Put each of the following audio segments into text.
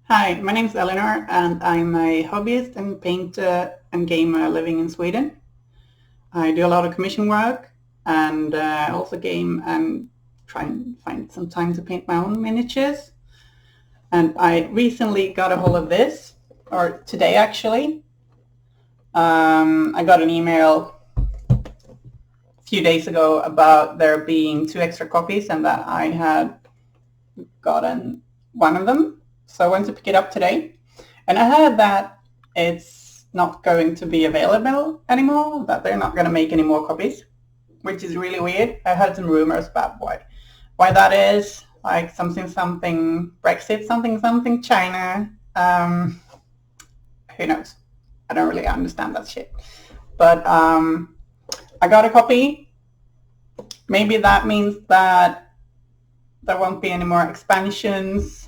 Hi, my name is Eleanor and I'm a hobbyist and painter and gamer living in Sweden. I do a lot of commission work and also game and try and find some time to paint my own miniatures. And I recently got a hold of this, or today actually. I got an email a few days ago about there being 2 extra copies and that I had gotten one of them. So I went to pick it up today. And I heard that it's not going to be available anymore, that they're not going to make any more copies, which is really weird. I heard some rumors about why that is, like something Brexit, something China. Who knows? I don't really understand that shit. But I got a copy. Maybe that means that there won't be any more expansions.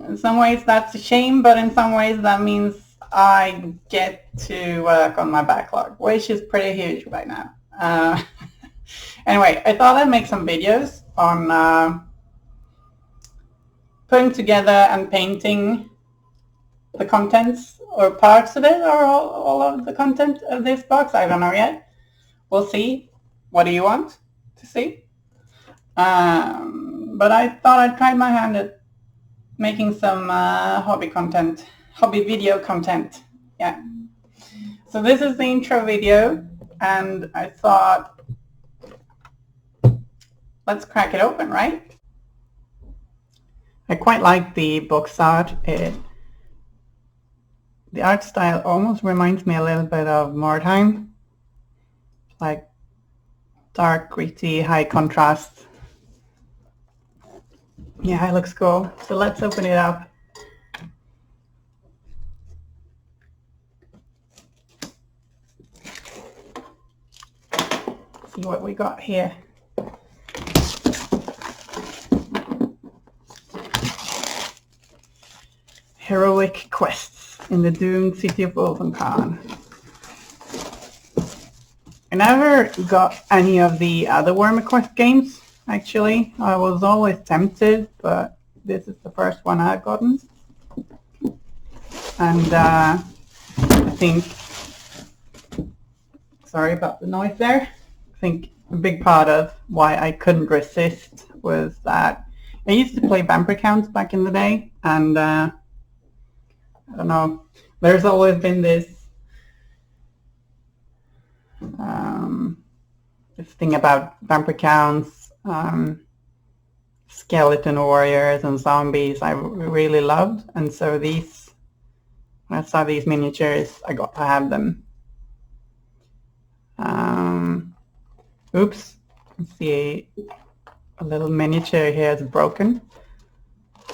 In some ways that's a shame, but in some ways that means I get to work on my backlog, which is pretty huge right now. Anyway, I thought I'd make some videos on putting together and painting the contents or parts of it, or all of the content of this box. I don't know yet. We'll see. What do you want to see? But I thought I'd try my hand at making some hobby video content. Yeah. So this is the intro video, and I thought, let's crack it open, right? I quite like the box art. The art style almost reminds me a little bit of Mordheim, like dark, gritty, high contrast. Yeah, it looks cool. So let's open it up. See what we got here. Heroic quests in the doomed city of Wolfenkarn. I never got any of the other Warhammer Quest games, actually. I was always tempted, but this is the first one I've gotten. And I think, sorry about the noise there, I think a big part of why I couldn't resist was that I used to play vampire counts back in the day, and I don't know, there's always been this thing about vampire counts, skeleton warriors and zombies I really loved, and so when I saw these miniatures, I got to have them. Oops, let's see, a little miniature here is broken.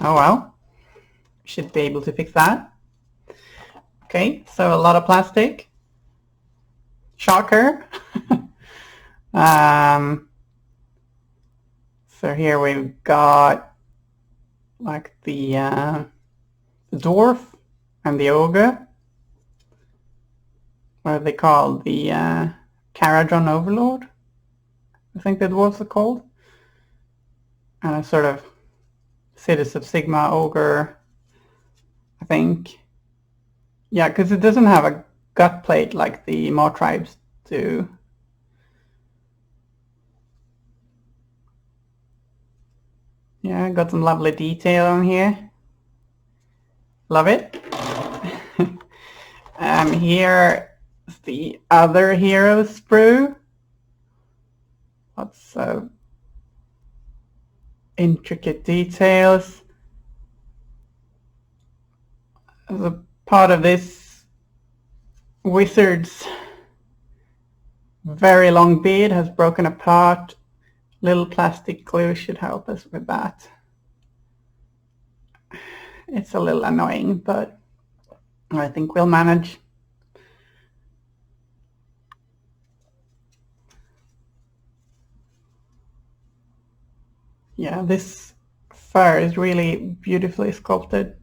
Oh well, should be able to fix that. Okay, so a lot of plastic. Shocker. So here we've got like the dwarf and the ogre. What are they called? The Caradron Overlord, I think the dwarves are called. And a sort of Cities of Sigma ogre, I think. Yeah, because it doesn't have a gut plate like the Maw tribes do. Yeah, got some lovely detail on here. Love it. Here is the other hero sprue. Lots of intricate details. As a part of this wizard's very long beard has broken apart. Little plastic glue should help us with that. It's a little annoying, but I think we'll manage. Yeah, this fur is really beautifully sculpted.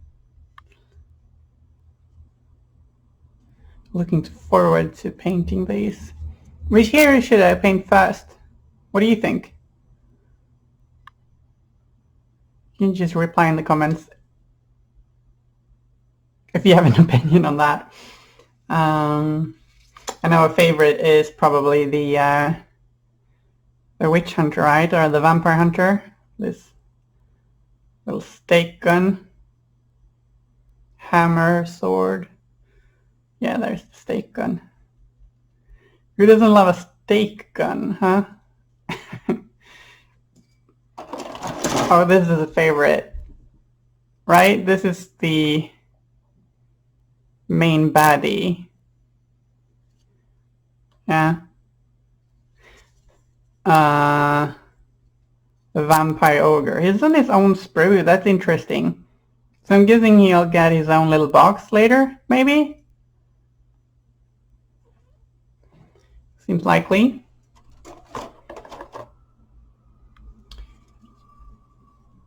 Looking forward to painting these. Which hero should I paint first? What do you think? You can just reply in the comments if you have an opinion on that. I know a favorite is probably the witch hunter, right? Or the vampire hunter. This little stake gun. Hammer, sword. Yeah, there's the stake gun. Who doesn't love a stake gun, huh? Oh, this is a favorite. Right? This is the main baddie. Yeah. The vampire ogre. He's on his own sprue. That's interesting. So I'm guessing he'll get his own little box later, maybe? Seems likely.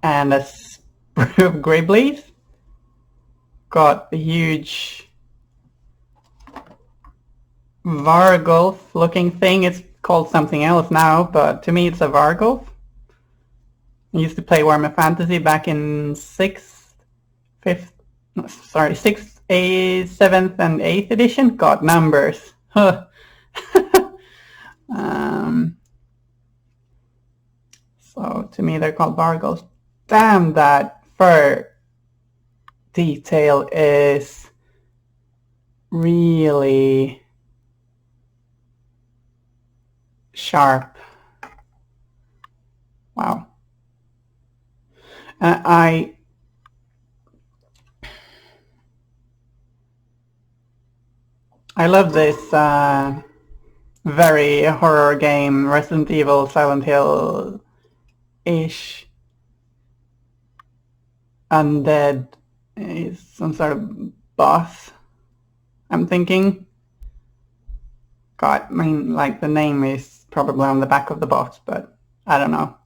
And a sprue of Grey Blaze. Got the huge Vargulf looking thing. It's called something else now, but to me it's a Vargulf. I used to play Warhammer Fantasy back in 6th, 7th and 8th edition. God, numbers. Huh. So to me they're called Vargulfs. Damn, that fur detail is really sharp. Wow. I love this very horror game, Resident Evil, Silent Hill-ish. Undead is some sort of boss, I'm thinking. God, I mean, like the name is probably on the back of the box, but I don't know.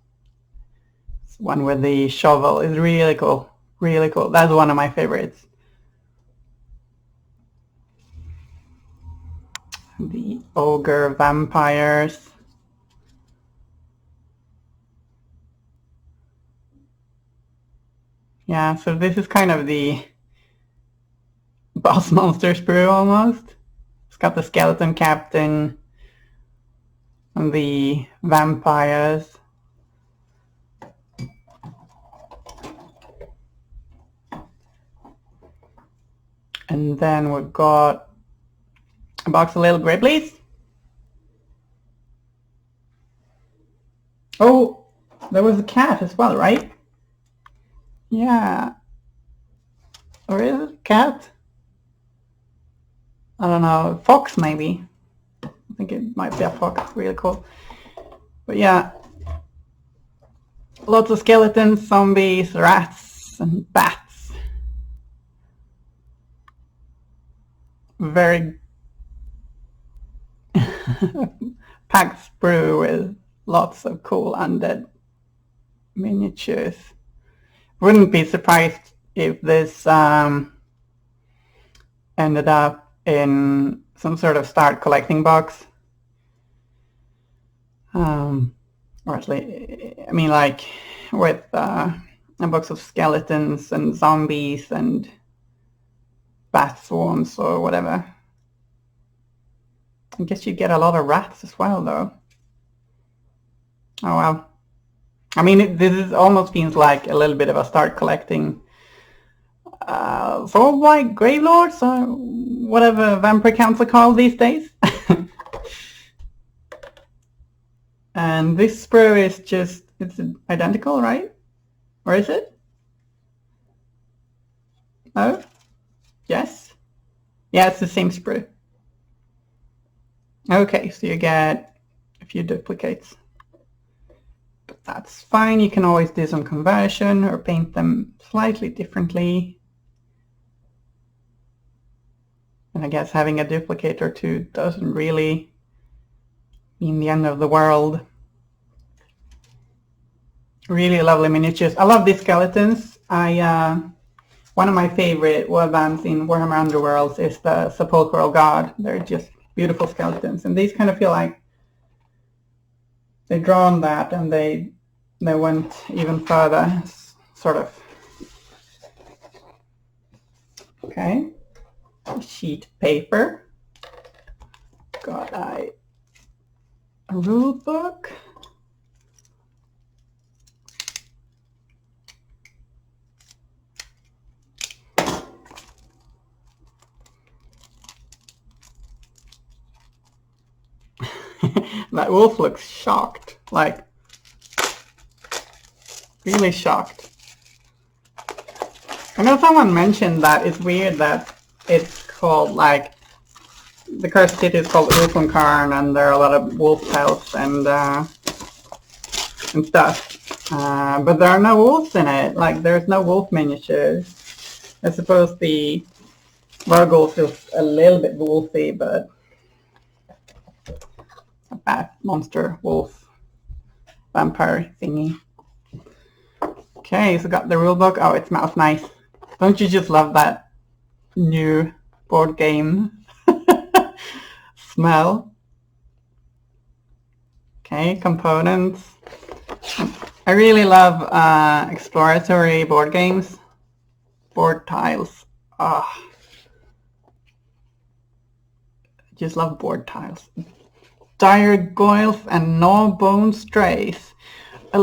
This one with the shovel is really cool. Really cool. That's one of my favorites. The ogre vampires. Yeah, so this is kind of the boss monster sprue almost. It's got the skeleton captain and the vampires. And then we've got a box of little Grey Blaze. Oh, there was a cat as well, right? Yeah. Or is it a cat? I don't know. Fox, maybe. I think it might be a fox. Really cool. But yeah. Lots of skeletons, zombies, rats, and bats. Very packed sprue with lots of cool undead miniatures. Wouldn't be surprised if this ended up in some sort of start collecting box. Or at least, I mean, like with a box of skeletons and zombies and bat swarms or whatever. I guess you get a lot of rats as well, though. Oh well. I mean, this almost feels like a little bit of a start collecting for like Grave Lords or whatever vampire counts are called these days. And this sprue is just, it's identical, right? Or is it? Oh? Yes? Yeah, it's the same sprue. Okay, so you get a few duplicates. But that's fine, you can always do some conversion or paint them slightly differently. And I guess having a duplicate or two doesn't really mean the end of the world. Really lovely miniatures. I love these skeletons. One of my favorite warbands in Warhammer Underworlds is the Sepulchral God. They're just beautiful skeletons, and these kind of feel like they draw on that and they went even further. sort of. Okay, sheet paper. Got a rule book. That wolf looks shocked, like really shocked. I know someone mentioned that it's weird that it's called, like, the Cursed City is called Rulebook, and there are a lot of wolf pelts and stuff. But there are no wolves in it. Like, there's no wolf miniatures. I suppose the Vargolf is a little bit wolfy, but a bat monster wolf vampire thingy. Okay, so got the rulebook. Oh, it smells nice. Don't you just love that new board game smell? Okay, components. I really love exploratory board games. Board tiles. Ah, I just love board tiles. Dire Goyles and Gnawbone Strays. I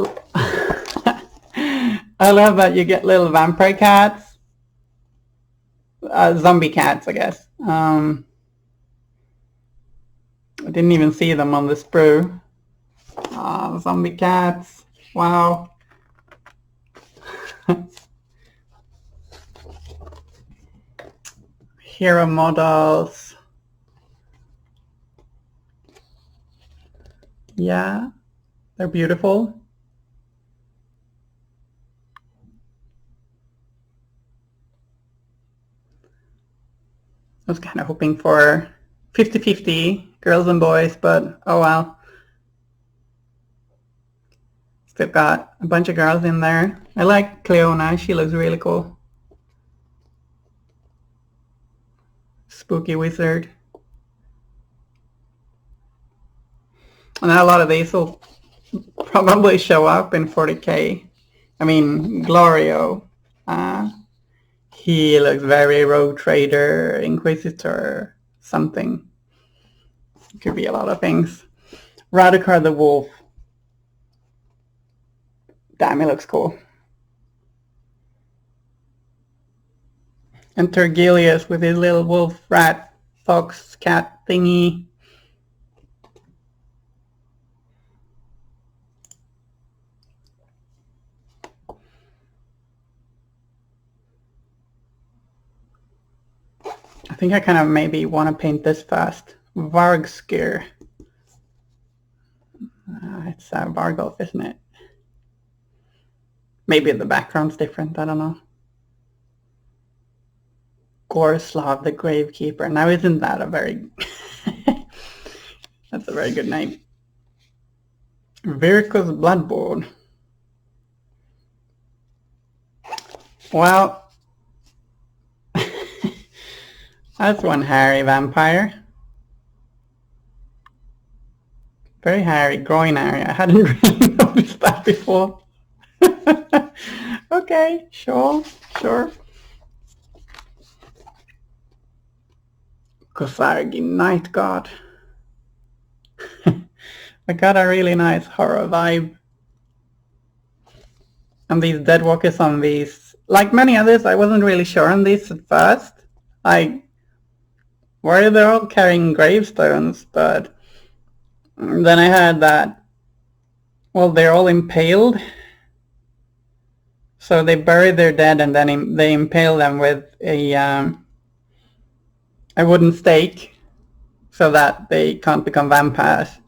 love that you get little vampire cats. Zombie cats, I guess. I didn't even see them on the sprue. Zombie cats. Wow. Hero models. Yeah, they're beautiful. I was kind of hoping for 50-50 girls and boys, but oh well. Still got a bunch of girls in there. I like Cleona, she looks really cool. Spooky wizard. And a lot of these will probably show up in 40k. I mean, Glorio. He looks very rogue trader, inquisitor, something. Could be a lot of things. Radukar the wolf. Damn, he looks cool. And Tergilius with his little wolf, rat, fox, cat thingy. I think I kind of maybe want to paint this fast. Vargskir. It's Vargolf, isn't it? Maybe the background's different, I don't know. Gorslav the Gravekeeper. Now isn't that a very... That's a very good name. Virkus Bloodborne. Well... That's one hairy vampire. Very hairy groin area. I hadn't really noticed that before. Okay, sure. Kosargi, Night God. I got a really nice horror vibe. And these deadwalkers on these, like many others, I wasn't really sure on these at first. Like, why are they all carrying gravestones? But then I heard that, well, they're all impaled. So they bury their dead and then they impale them with a wooden stake so that they can't become vampires.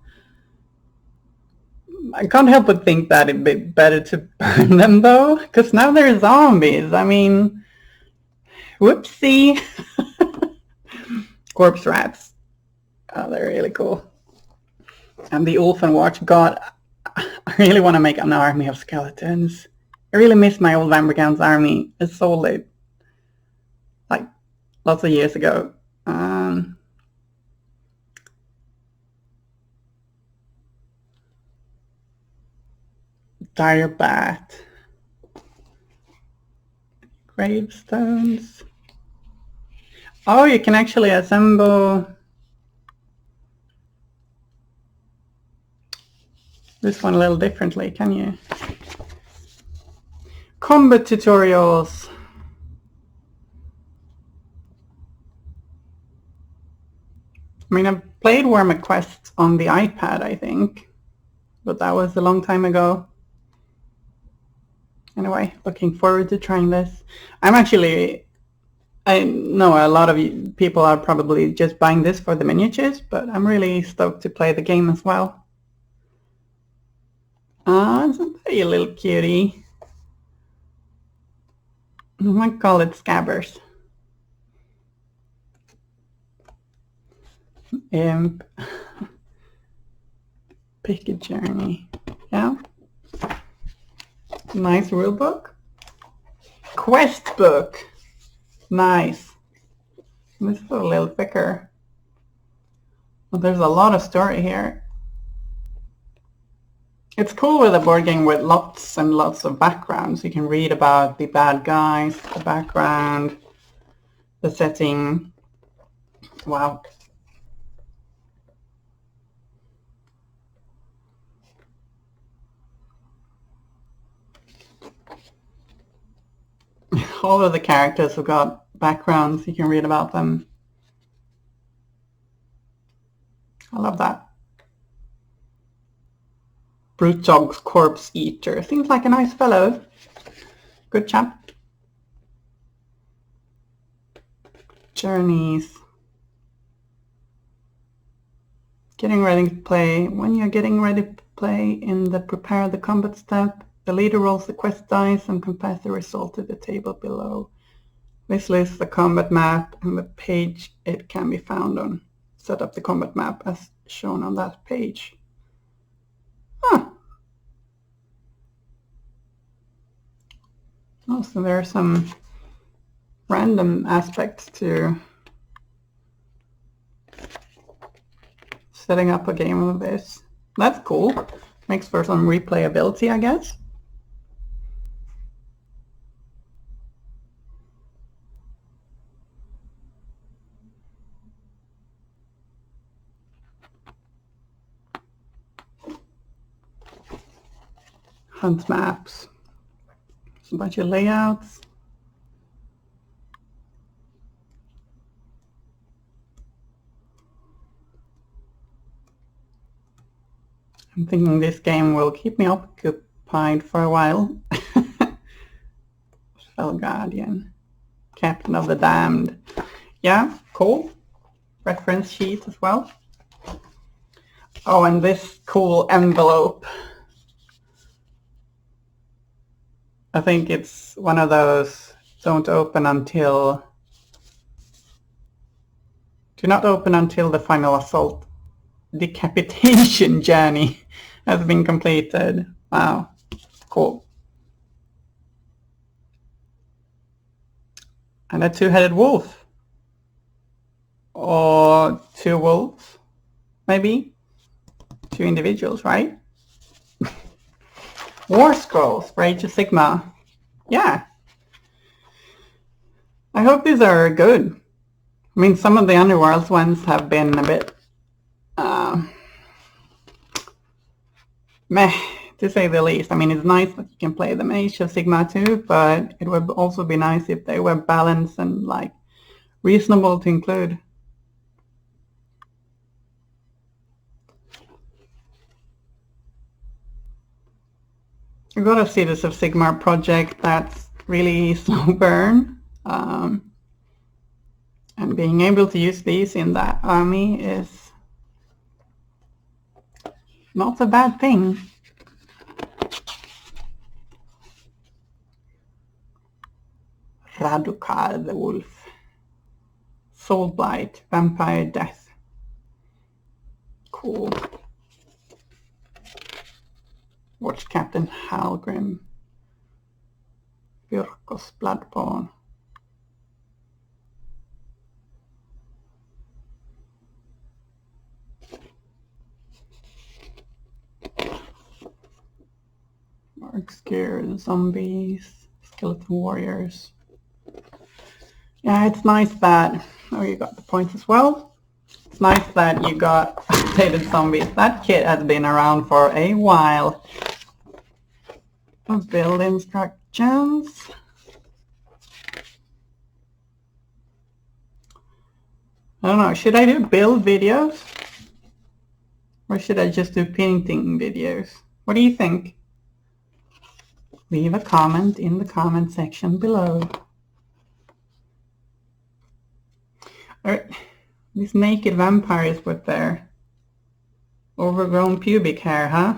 I can't help but think that it'd be better to burn them though, because now they're zombies. I mean, whoopsie. Corpse rats. Oh, they're really cool. And the Ulfen Watch. God, I really want to make an army of skeletons. I really miss my old Vampire army. I sold it like lots of years ago. Dire Bat. Gravestones. Oh, you can actually assemble this one a little differently, can you? Combat tutorials. I mean, I've played Warhammer Quest on the iPad, I think, but that was a long time ago. Anyway, looking forward to trying this. I know a lot of people are probably just buying this for the miniatures, but I'm really stoked to play the game as well. Isn't that a little cutie? I might call it Scabbers. Imp. Pick a journey. Yeah. Nice rulebook. Quest book. Nice. This is a little thicker. Well, there's a lot of story here. It's cool with a board game with lots and lots of backgrounds. You can read about the bad guys, the background, the setting. Wow. All of the characters have got backgrounds. You can read about them. I love that. Brutog's Corpse Eater. Seems like a nice fellow. Good chap. Journeys. Getting ready to play. When you're getting ready to play in the prepare the combat step, the leader rolls the quest dice and compares the result to the table below. This lists the combat map and the page it can be found on. Set up the combat map as shown on that page. Huh. Oh, so there are some random aspects to setting up a game of this. That's cool. Makes for some replayability, I guess. Hunt maps. There's a bunch of layouts. I'm thinking this game will keep me occupied for a while. Fell Guardian. Captain of the Damned. Yeah, cool. Reference sheet as well. Oh, and this cool envelope. I think it's one of those don't open until... Do not open until the final assault decapitation journey has been completed. Wow, cool. And a two-headed wolf. Or two wolves, maybe? Two individuals, right? War Scrolls for Age of Sigma. Yeah. I hope these are good. I mean, some of the Underworlds ones have been a bit meh, to say the least. I mean, it's nice that you can play them in Age of Sigma too, but it would also be nice if they were balanced and like reasonable to include. I got a Cities of Sigmar project that's really slow burn, and being able to use these in that army is not a bad thing. Radukar the Wolf. Soul Blight, Vampire Death. Cool. Watch Captain Halgrim. Virkos Bloodborne. Mark Scare, Zombies, Skeleton Warriors. Yeah, it's nice that, oh, you got the points as well. It's nice that you got updated zombies. That kit has been around for a while. Build instructions. I don't know, should I do build videos? Or should I just do painting videos? What do you think? Leave a comment in the comment section below. Alright, these naked vampires with their overgrown pubic hair, huh?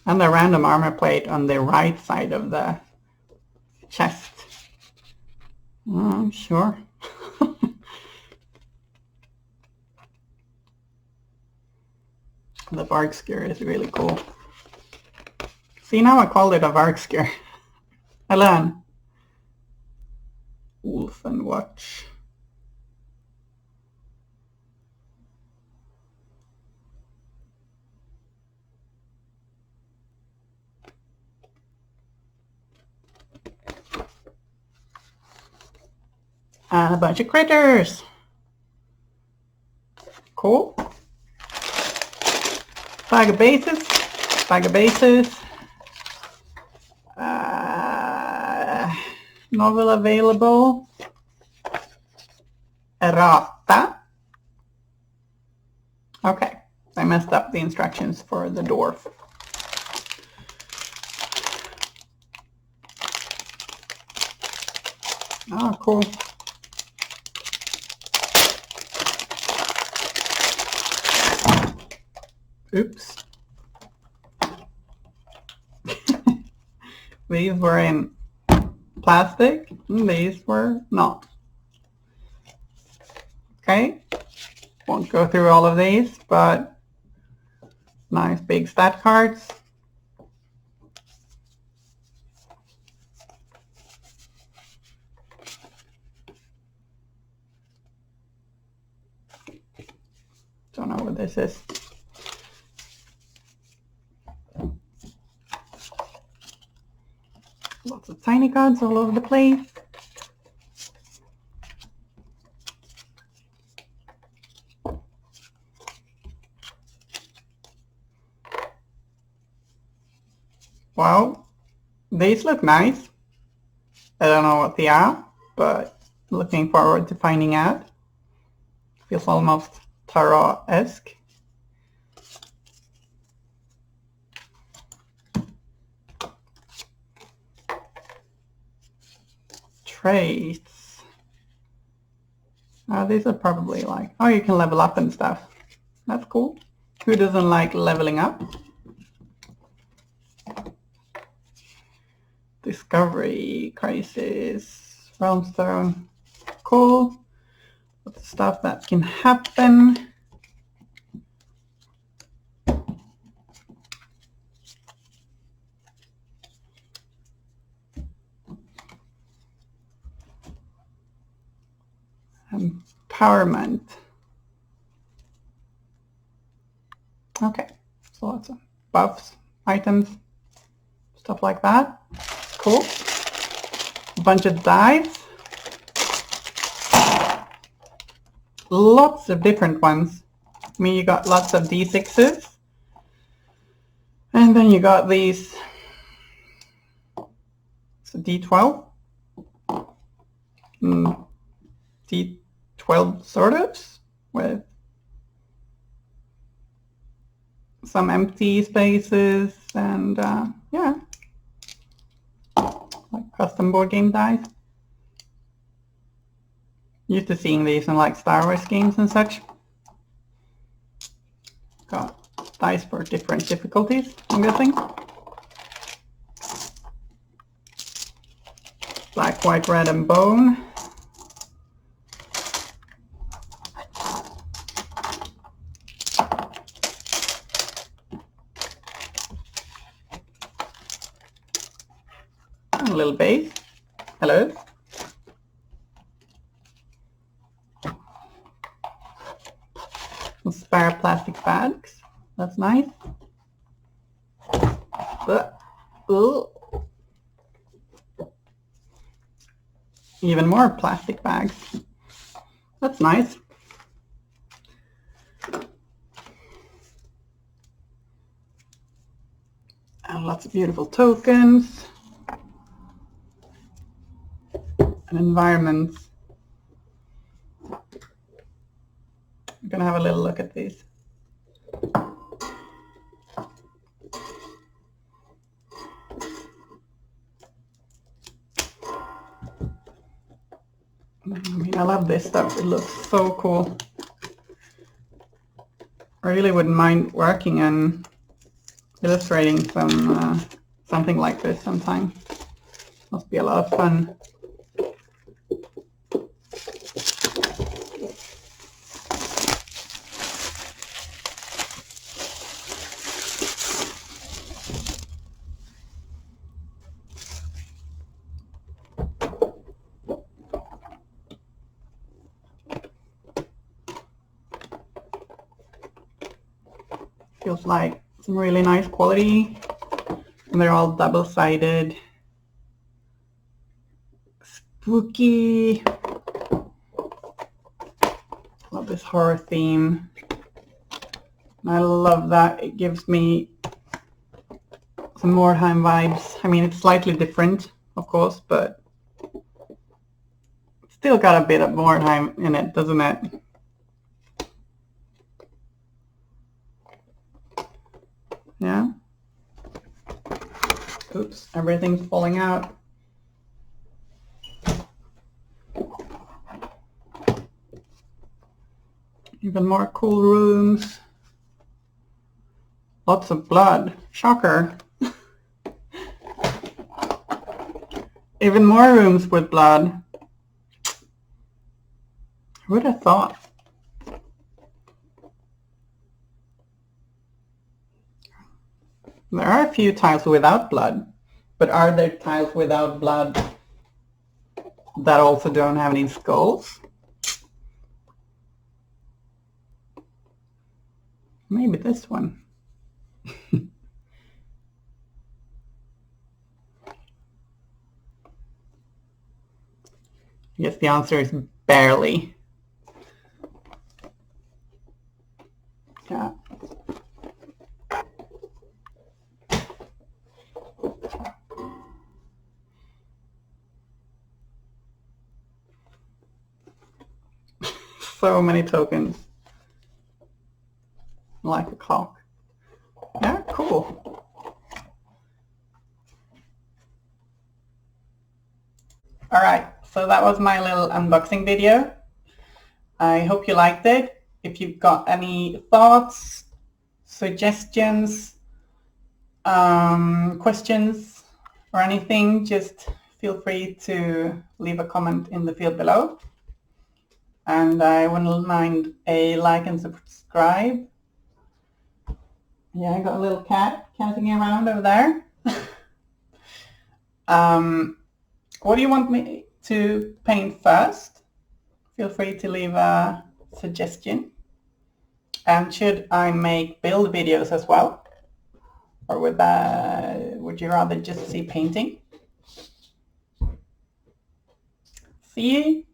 And the random armor plate on the right side of the chest. Sure. The bark skewer is really cool. See, now I called it a bark skewer. I learn. Wolf and watch. And a bunch of critters. Cool. Bag of bases. Bag of bases. Novel available. Errata. Okay, I messed up the instructions for the dwarf. Oh, cool. Oops. These were in plastic, and these were not. Okay, won't go through all of these, but nice big stat cards. Don't know what this is. Lots of tiny cards all over the place. Wow, these look nice. I don't know what they are, but looking forward to finding out. Feels almost tarot-esque. Traits. These are probably like, oh, you can level up and stuff. That's cool. Who doesn't like leveling up? Discovery, crisis, realm stone. Cool. Lots of stuff that can happen. Empowerment. Okay, so lots of buffs, items, stuff like that. Cool. A bunch of dice. Lots of different ones. I mean, you got lots of D6s. And then you got these. It's a D12. D12 sort of, with some empty spaces and yeah, like custom board game dice. Used to seeing these in like Star Wars games and such. Got dice for different difficulties, I'm guessing. Black, white, red, and bone. A little base. Hello. Some spare plastic bags. That's nice. even more plastic bags. That's nice. And lots of beautiful tokens and environments. We're going to have a little look at these. I mean, I love this stuff. It looks so cool. I really wouldn't mind working and illustrating something like this sometime. Must be a lot of fun. Feels like some really nice quality, and they're all double-sided. Spooky. Love this horror theme. And I love that it gives me some Warhammer vibes. I mean, it's slightly different, of course, but it's still got a bit of Warhammer in it, doesn't it? Yeah. Oops, everything's falling out. Even more cool rooms. Lots of blood. Shocker. Even more rooms with blood. Who would have thought? There are a few tiles without blood, but are there tiles without blood that also don't have any skulls? Maybe this one. I guess the answer is barely. Yeah. So many tokens. Like a clock. Yeah, cool. Alright, so that was my little unboxing video. I hope you liked it. If you've got any thoughts, suggestions, questions, or anything, just feel free to leave a comment in the field below. And I wouldn't mind a like and subscribe. Yeah, I got a little cat catting around over there. What do you want me to paint first? Feel free to leave a suggestion. And should I make build videos as well? Or would you rather just see painting? See